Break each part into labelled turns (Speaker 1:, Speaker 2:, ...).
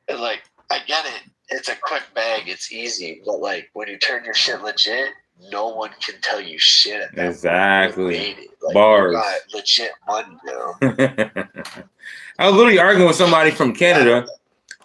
Speaker 1: And like, I get it. It's a quick bag. It's easy. But like, when you turn your shit legit, no one can tell you shit at that
Speaker 2: Exactly.
Speaker 1: point. You made it. Like,
Speaker 2: Bars.
Speaker 1: you got legit money, bro.
Speaker 2: I was literally arguing with somebody from Canada.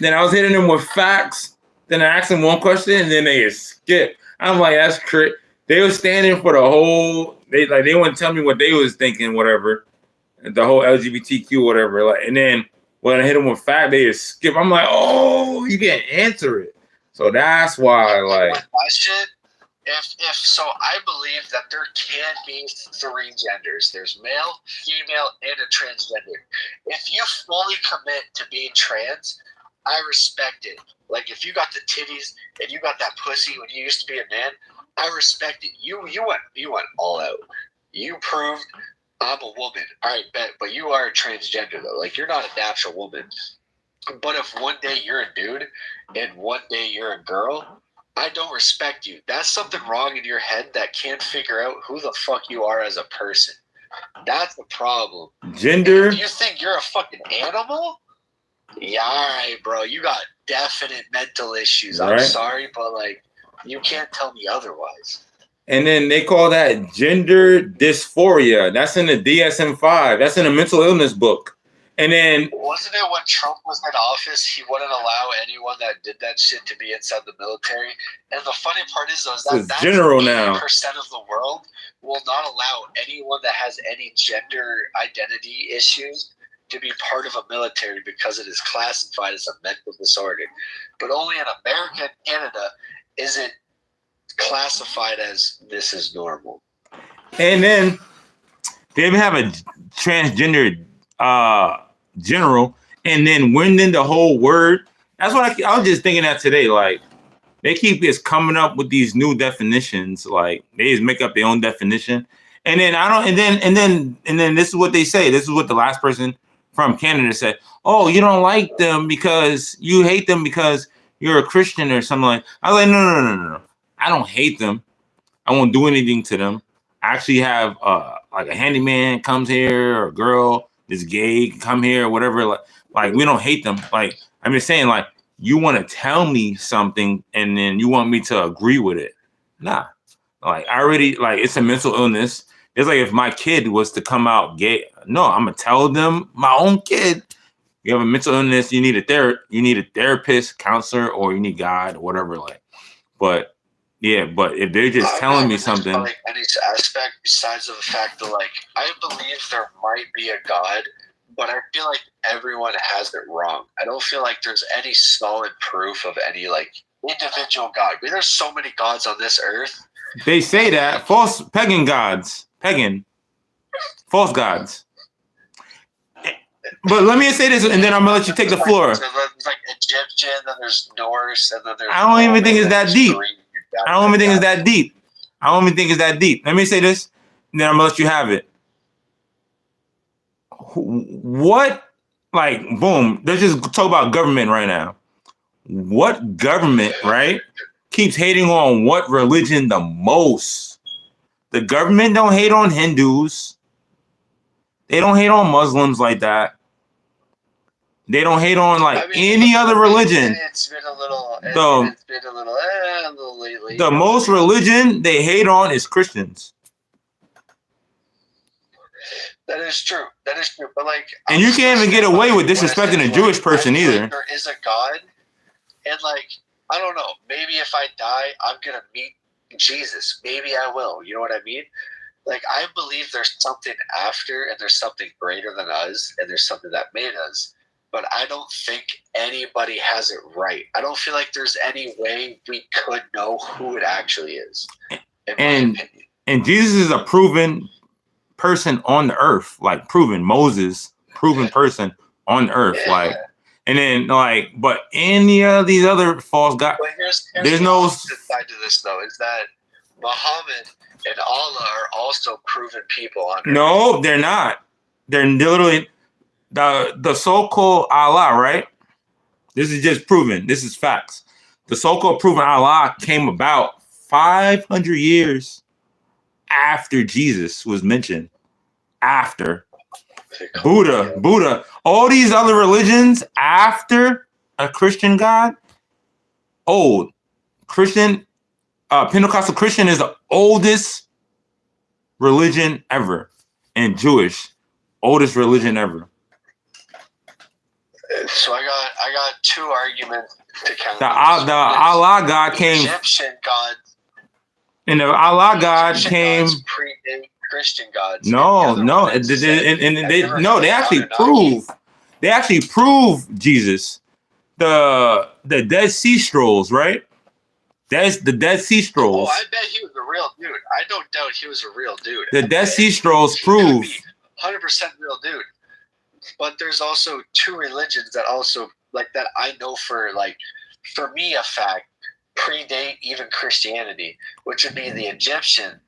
Speaker 2: Then I was hitting them with facts. Then I asked them one question, and then they skip. I'm like, that's crazy. They were standing for the whole. They wouldn't tell me what they was thinking, whatever. The whole LGBTQ, whatever. Like, and then when I hit them with fact, they just skip. I'm like, oh, you can't answer it. So that's why, like,
Speaker 1: with my shit. If so, I believe that there can be 3 genders. There's male, female, and a transgender. If you fully commit to being trans, I respect it. Like, if you got the titties and you got that pussy when you used to be a man, I respect it. You went all out. You proved I'm a woman. All right, bet. But you are a transgender though. Like, you're not a natural woman. But if one day you're a dude and one day you're a girl, I don't respect you. That's something wrong in your head that can't figure out who the fuck you are as a person. That's the problem.
Speaker 2: Gender.
Speaker 1: If you think you're a fucking animal, yeah, all right, bro. You got definite mental issues.
Speaker 2: Right.
Speaker 1: I'm sorry, but like, you can't tell me otherwise.
Speaker 2: And then they call that gender dysphoria. That's in the DSM-5. That's in a mental illness book. And then
Speaker 1: wasn't it when Trump was in office, he wouldn't allow anyone that did that shit to be inside the military. And the funny part is, though, is that's
Speaker 2: general now.
Speaker 1: 80% of the world will not allow anyone that has any gender identity issues to be part of a military because it is classified as a mental disorder. But only in America and Canada is it classified as this is normal.
Speaker 2: And then they even have a transgender general, and then when then the whole word. That's what I was just thinking that today. Like, they keep just coming up with these new definitions. Like, they just make up their own definition, and then and then this is what they say. This is what the last person from Canada said. Oh, you don't like them because you hate them because you're a Christian or something like. I was like, no. I don't hate them. I won't do anything to them. I actually have like a handyman comes here, or a girl is gay, come here, or whatever. Like, we don't hate them. Like, I'm just saying, like, you want to tell me something and then you want me to agree with it. Nah. Like, I already, like, it's a mental illness. It's like if my kid was to come out gay. No, I'm gonna tell them, my own kid, you have a mental illness, you need a therapist, counselor, or you need God, or whatever. Like, but yeah, but if they're just telling me something,
Speaker 1: like any aspect besides of the fact that, like, I believe there might be a God, but I feel like everyone has it wrong. I don't feel like there's any solid proof of any like individual God. I mean, there's so many gods on this earth.
Speaker 2: They say that false pagan gods, false gods. But let me say this, and then I'm gonna let you take the floor.
Speaker 1: So there's like Egyptian, then there's Norse, and then there's.
Speaker 2: I don't even think it's that deep. I don't even think it's that deep. Let me say this, and then I'm gonna let you have it. What, like, boom, let's just talk about government right now. What government, right, keeps hating on what religion the most? The government don't hate on Hindus. They don't hate on Muslims like that. They don't hate on any other religion.
Speaker 1: It's been a little lately.
Speaker 2: The most religion they hate on is Christians.
Speaker 1: That is true. But like,
Speaker 2: and you can't even get away with disrespecting a Jewish person either.
Speaker 1: There is a God, and like, I don't know. Maybe if I die, I'm gonna meet Jesus. Maybe I will. You know what I mean? Like, I believe there's something after, and there's something greater than us, and there's something that made us. But I don't think anybody has it right. I don't feel like there's any way we could know who it actually is. And
Speaker 2: Jesus is a proven person on the earth, like proven person on the earth, like. And then, like, but any of these other false gods, there's no
Speaker 1: side to this though. Is that Muhammad and Allah are also proven people on earth?
Speaker 2: No, they're not. They're literally the so-called Allah, right? This is just proven. This is facts. The so-called proven Allah came about 500 years after Jesus was mentioned. After Buddha, all these other religions after a Christian God. Old Christian, Pentecostal Christian is the oldest religion ever, and Jewish, oldest religion ever.
Speaker 1: So I got two arguments to counter.
Speaker 2: The Allah God came.
Speaker 1: Egyptian gods.
Speaker 2: And the Allah God
Speaker 1: Egyptian
Speaker 2: came.
Speaker 1: Gods predate Christian gods.
Speaker 2: No, they actually prove Jesus. The Dead Sea Scrolls, right? That's the Dead Sea Scrolls.
Speaker 1: Oh, I bet he was a real dude. I don't doubt he was a real dude.
Speaker 2: The Dead Sea Scrolls prove
Speaker 1: 100% real dude. But there's also two religions that also like that I know for me a fact predate even Christianity, which would be the Egyptian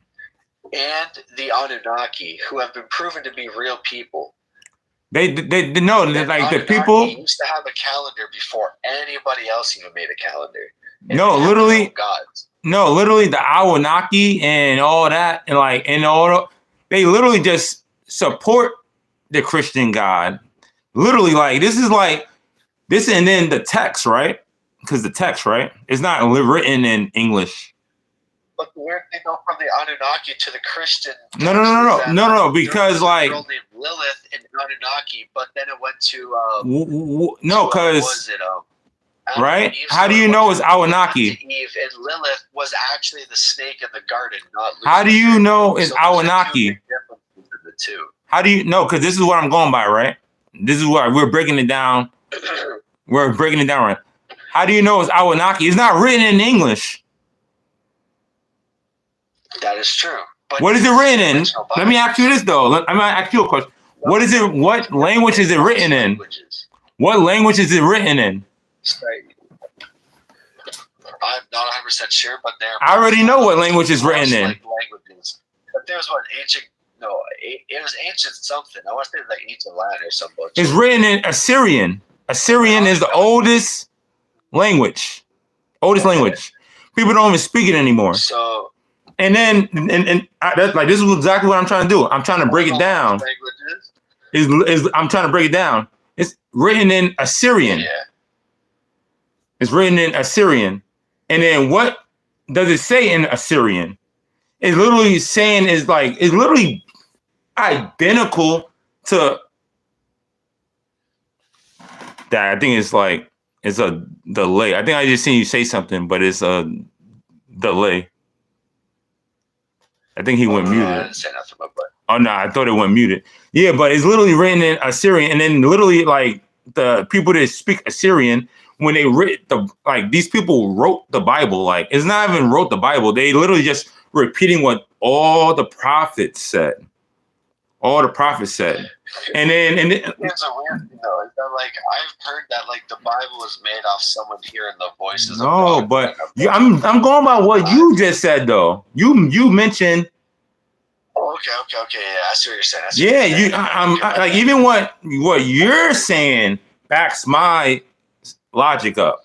Speaker 1: and the Anunnaki, who have been proven to be real people.
Speaker 2: They know like the people
Speaker 1: used to have a calendar before anybody else even made a calendar. And
Speaker 2: no, literally
Speaker 1: gods.
Speaker 2: No, literally the Anunnaki and all that, they literally just support the Christian God. Literally, this, and then the text, right? Because the text, right? It's not written in English.
Speaker 1: But the weird thing though, from the Anunnaki to the Christian.
Speaker 2: No, because
Speaker 1: there was a girl named Lilith in Anunnaki, but then it went to
Speaker 2: because right? How do you know it's Anunnaki?
Speaker 1: Eve and Lilith was actually the snake in the garden, not Lucifer.
Speaker 2: How do you know it's Anunnaki?
Speaker 1: The two.
Speaker 2: How do you know? Because this is what I'm going by, right? This is what we're breaking it down. We're breaking it down, right? How do you know it's Anunnaki? It's not written in English.
Speaker 1: That is true. But
Speaker 2: what is it written in? Let me ask you this though. I'm gonna ask you a question. What language is it written in? What language is it written in?
Speaker 1: I'm not 100% sure, but
Speaker 2: I already know what language is written in.
Speaker 1: Languages. But there's one ancient. No, it was ancient something. I want to say ancient Latin or something.
Speaker 2: It's written in Assyrian. Assyrian is the oldest language. Language. People don't even speak it anymore.
Speaker 1: So.
Speaker 2: And then, that's this is exactly what I'm trying to do. I'm trying to break it down. I'm trying to break it down. It's written in Assyrian.
Speaker 1: Yeah.
Speaker 2: It's written in Assyrian. And then what does it say in Assyrian? It's literally saying it's literally identical to that. I think it's a delay. I think I just seen you say something, but it's a delay. I think he went muted.
Speaker 1: I didn't say nothing about that.
Speaker 2: Oh no, I thought it went muted. Yeah, but it's literally written in Assyrian, and then literally the people that speak Assyrian, when they these people wrote the Bible. It's not even wrote the Bible. They literally just repeating what all the prophets said. All the prophets said. And then it's a weird
Speaker 1: thing though. Is that I've heard that the Bible was made off someone hearing the voices
Speaker 2: of
Speaker 1: God.
Speaker 2: But I'm going by what you just said though. You mentioned.
Speaker 1: Okay. Yeah, I see what you're saying.
Speaker 2: I'm even what you're saying backs my logic up.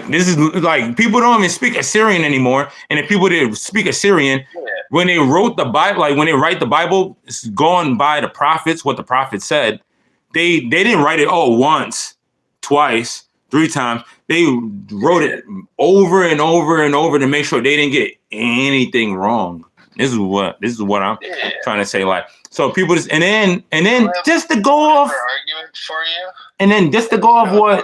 Speaker 2: This is people don't even speak Assyrian anymore, and the people that speak Assyrian, when they wrote the Bible, when they write the Bible, it's going by the prophets, what the prophets said. They didn't write it once, twice, 3 times. They wrote it over and over and over to make sure they didn't get anything wrong. This is what I'm trying to say. So people just and then just to go off
Speaker 1: argument for you,
Speaker 2: and then just to go off what.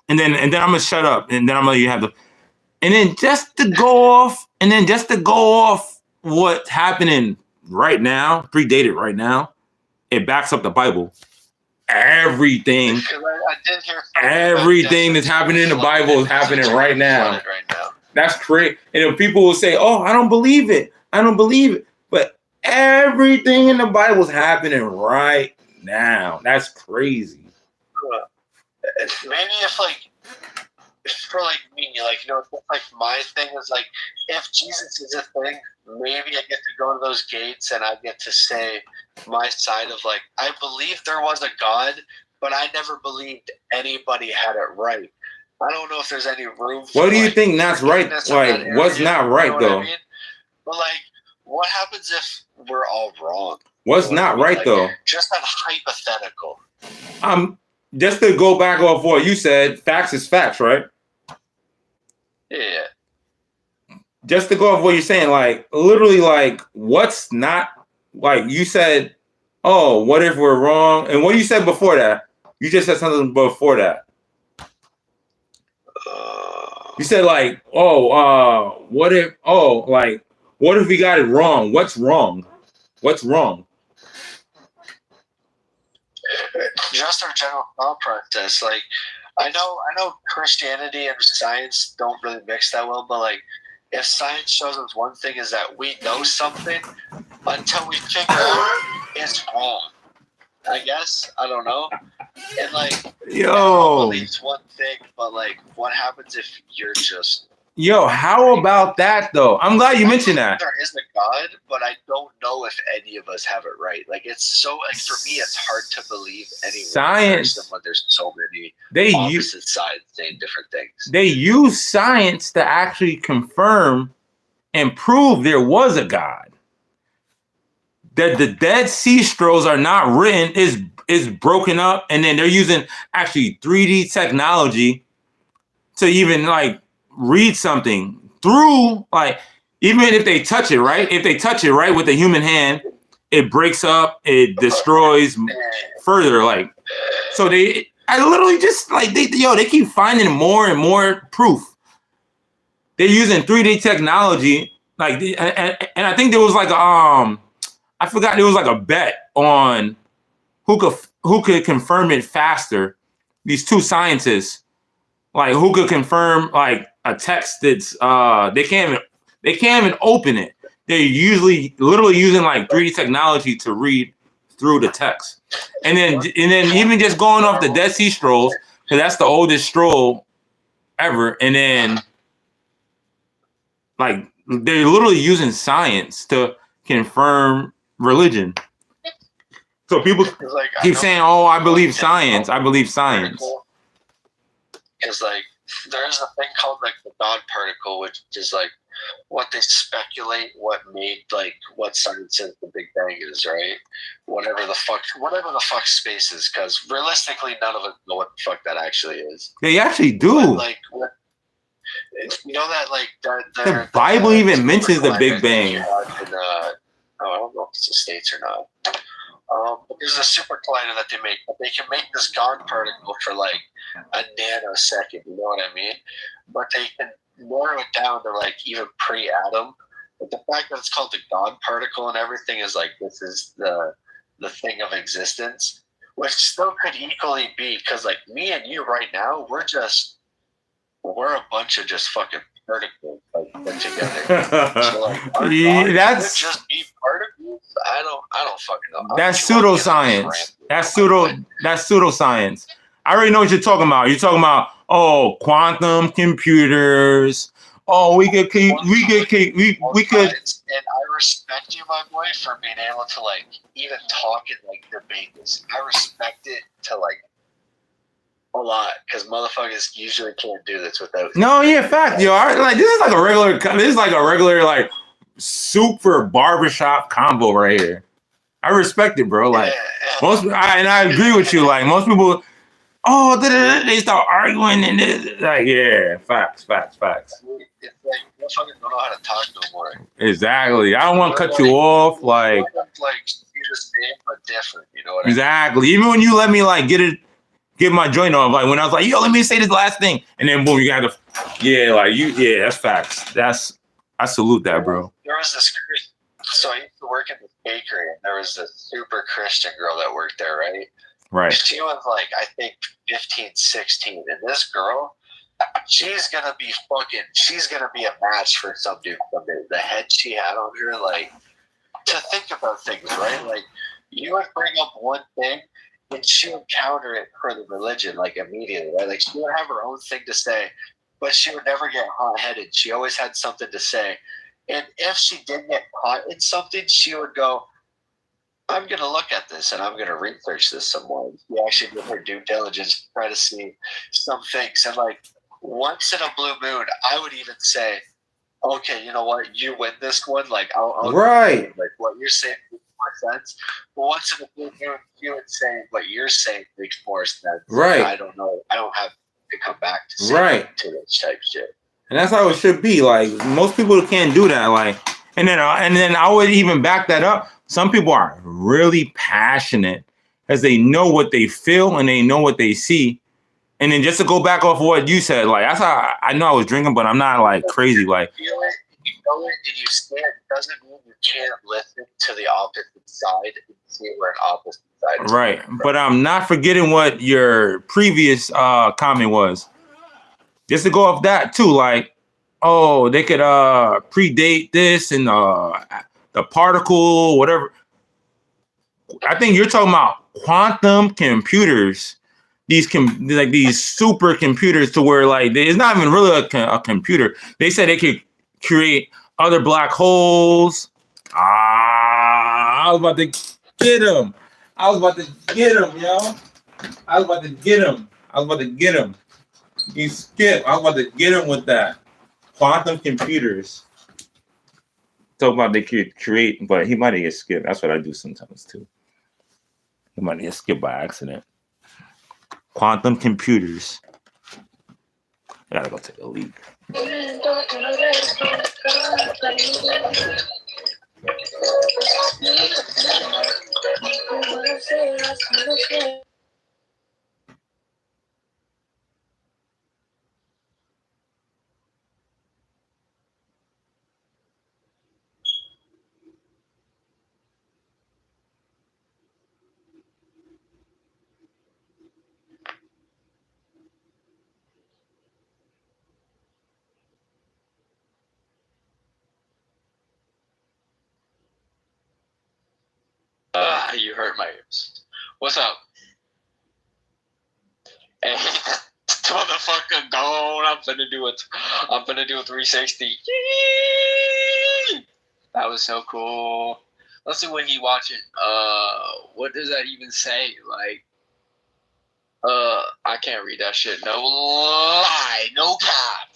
Speaker 2: And then I'm gonna shut up, and then I'm gonna let you have and then just to go off, what's happening right now, predated right now, it backs up the Bible. Everything that's happening in the Bible is happening right now. That's crazy. And if people will say, "Oh, I don't believe it," but everything in the Bible is happening right now. That's crazy.
Speaker 1: Maybe if for me, my thing is if Jesus is a thing, maybe I get to go to those gates and I get to say my side of I believe there was a God, but I never believed anybody had it right. I don't know if there's any room for
Speaker 2: what do you think that's right? What's not right though?
Speaker 1: I mean? But what happens if we're all wrong?
Speaker 2: What's not right
Speaker 1: like,
Speaker 2: though?
Speaker 1: Just a hypothetical.
Speaker 2: Just to go back off what you said, facts is facts, right?
Speaker 1: Yeah.
Speaker 2: Just to go off what you're saying, like literally, like what's not like you said. Oh, what if we're wrong? And what you said before that? You just said something before that. You said like, what if? Oh, like, what if we got it wrong? What's wrong? What's wrong?
Speaker 1: Just our general thought process. Like, I know Christianity and science don't really mix that well, but like, if science shows us one thing is that we know something until we figure out it's wrong. I guess I don't know. And like, everyone believes one thing, but like, what happens if you're just
Speaker 2: how about that though? I'm glad you mentioned that.
Speaker 1: There is a God, but I don't know if any of us have it right. Like, it's so like for me, it's hard to believe any
Speaker 2: science
Speaker 1: when there's so many opposite sides saying different things.
Speaker 2: They use science to actually confirm and prove there was a God. That the Dead Sea Scrolls are not written is broken up, and then they're using actually 3D technology to even like read something through, like, even if they touch it, right? If they touch it right with the human hand, it breaks up, it destroys further. Like, so I literally just like they keep finding more and more proof. They're using 3D technology, like, and I think there was like I forgot, there was like a bet on who could confirm it faster. These two scientists, like, who could confirm like a text that's they can't even open it. They're usually literally using like 3D technology to read through the text. And then even just going off the Dead Sea Scrolls, because that's the oldest scroll ever, and then like they're literally using science to confirm religion. So people keep saying, "Oh, I believe science. I believe science."
Speaker 1: Because like there's a thing called like the God particle, which is like what they speculate what made like what science says the Big Bang is, right? Whatever the fuck space is, because realistically none of us know what the fuck that actually is.
Speaker 2: They actually do.
Speaker 1: But, like, you know that like
Speaker 2: the Bible even mentions the Big Bang.
Speaker 1: I don't know if it's the States or not. But there's a super collider that they make. But they can make this God particle for like a nanosecond. You know what I mean? But they can narrow it down to like even pre-atom. But the fact that it's called the God particle and everything is like this is the thing of existence, which still could equally be, because like me and you right now, we're a bunch of just fucking particles like put together. So like, that's just be particles. I don't fucking know.
Speaker 2: That's pseudoscience. That's pseudoscience. I already know what you're talking about. You're talking about quantum computers. We could. And I
Speaker 1: respect you, my boy, for being able to like even talk and like debate this. I respect it to like a lot, because motherfuckers usually can't do this without.
Speaker 2: No, yeah, fact, yo. Like this is like a regular like super barbershop combo right here. I respect it, bro. Like and I agree with you. Like most people, they start arguing and this, like, yeah, facts.
Speaker 1: It's like motherfuckers don't know how to talk no more.
Speaker 2: Exactly. I don't want to cut you off. Like
Speaker 1: you the same but different. You know what
Speaker 2: exactly. I mean? Even when you let me like get my joint off, like when I was like, let me say this last thing, and then boom, you got to, that's facts. I salute that, bro.
Speaker 1: There was this, so I used to work in the bakery, and there was this super Christian girl that worked there, right?
Speaker 2: Right.
Speaker 1: She was like, I think 15, 16, and this girl, she's gonna be a match for some dude someday. The head she had on her, like, to think about things, right? Like, you would bring up one thing, and she would counter it for the religion, like, immediately, right? Like, she would have her own thing to say, but she would never get hot-headed. She always had something to say. And if she did get caught in something, she would go, I'm going to look at this, and I'm going to research this some more. She actually did her due diligence to try to see some things. And, like, once in a blue moon, I would even say, okay, you know what? You win this one. Like, I'll
Speaker 2: right.
Speaker 1: like, what you're saying more sense. But once in a blue moon, you would say what you're saying makes more sense.
Speaker 2: Right.
Speaker 1: I don't know. I don't have to come back to say
Speaker 2: Right.
Speaker 1: to this type shit.
Speaker 2: And that's how it should be. Like most people can't do that. Like, and then I would even back that up. Some people are really passionate as they know what they feel and they know what they see. And then just to go back off of what you said, like that's how I know I was drinking, but I'm not like crazy. Like,
Speaker 1: you know it, and you see it doesn't mean you can't listen to the opposite side and see where an opposite side is.
Speaker 2: Right. But I'm not forgetting what your previous comment was. Just to go off that too, like, oh, they could predate this and the particle, whatever. I think you're talking about quantum computers. These super computers to where like it's not even really a computer. They said they could create other black holes. I was about to get him. Yo. I was about to get him. He skipped. I was about to get him with that. Quantum computers. Talk about they could create, but he might have get skipped. That's what I do sometimes too. He might get skipped by accident. Quantum computers. I gotta go take a leak.
Speaker 1: You hurt my ears. What's up? Hey, motherfucker, gone. I'm finna do a 360. Yee! That was so cool. Let's see what he watching. What does that even say? Like, I can't read that shit. No lie, no cap.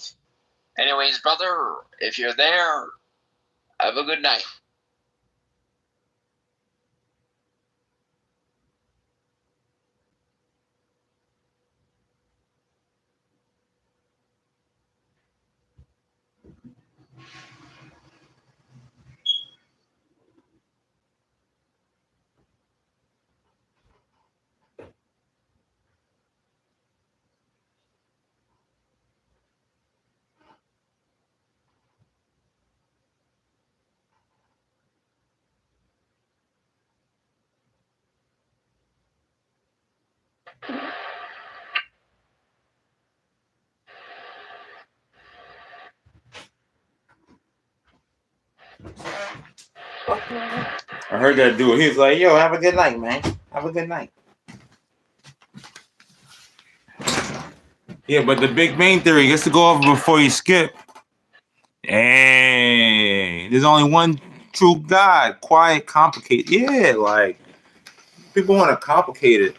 Speaker 1: Anyways, brother, if you're there, have a good night.
Speaker 2: I heard that dude. He was like, yo, have a good night, man. Have a good night. Yeah, but the Big Bang Theory gets to go over before you skip. Hey, there's only one true God. Quiet, complicated. Yeah, like people want to complicate it.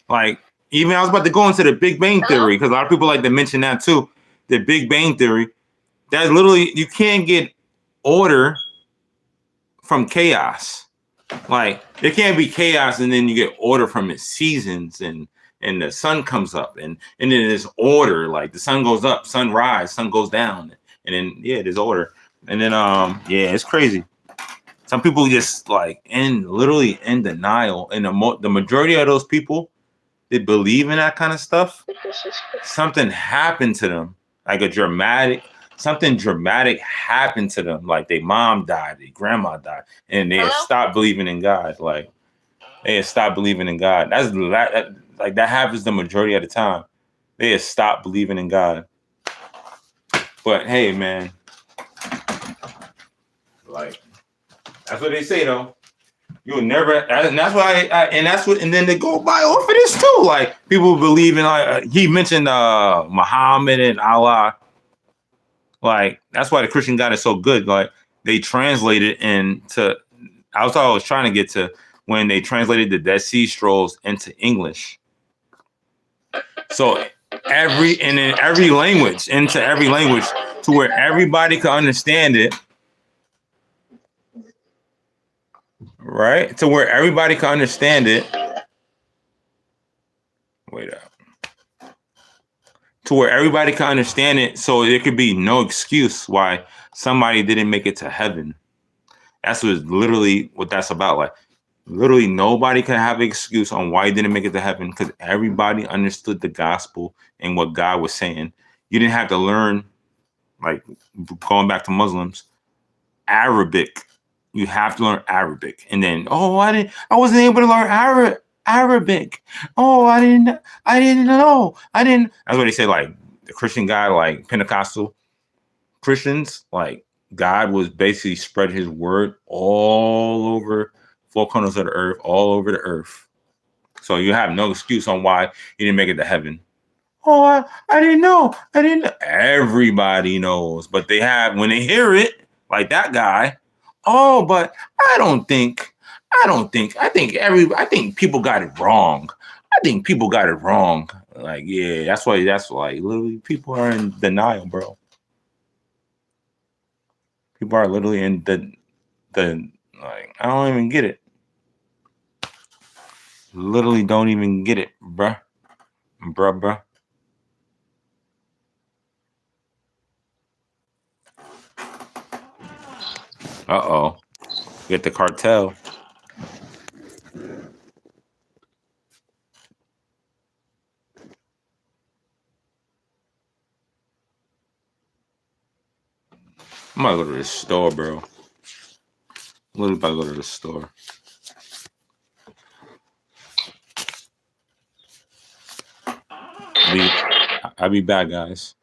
Speaker 2: Like, even I was about to go into the Big Bang Theory because a lot of people like to mention that too. The Big Bang Theory. That's literally, you can't get order from chaos. Like, there can't be chaos and then you get order from its seasons and the sun comes up and then there's order. Like the sun goes up, sun rise, sun goes down, and then there's order. And then it's crazy. Some people just like literally in denial, and the majority of those people that believe in that kind of stuff, something happened to them, like something dramatic happened to them, like their mom died, their grandma died, and they stopped believing in God. Like they stopped believing in God. That happens the majority of the time. They stopped believing in God. But hey, man, like that's what they say though. You'll never, and that's why, and then they go by off of this too. Like people believe in, he mentioned Muhammad and Allah. Like that's why the Christian God is so good. Like they translated into, I was trying to get to when they translated the Dead Sea Scrolls into English. So in every language to where everybody could understand it. right? To where everybody can understand it. Wait up. To where everybody can understand it, so there could be no excuse why somebody didn't make it to heaven. That's literally what that's about. Like, literally nobody can have an excuse on why you didn't make it to heaven, because everybody understood the gospel and what God was saying. You didn't have to learn, like, going back to Muslims, Arabic. You have to learn Arabic. And then, I wasn't able to learn Arabic. I didn't know. That's what they say, like, the Christian guy, like Pentecostal Christians, like, God was basically spread his word all over 4 corners of the earth, all over the earth. So you have no excuse on why you didn't make it to heaven. I didn't know. Everybody knows, but they have, when they hear it, like that guy. But I think people got it wrong. I think people got it wrong. Like, yeah, that's why literally people are in denial, bro. People are literally in like, I don't even get it. Literally don't even get it, bruh. Bruh. Uh-oh. Get the cartel. I'm about to go to the store, bro. Literally about to go to the store. I'll be back, guys.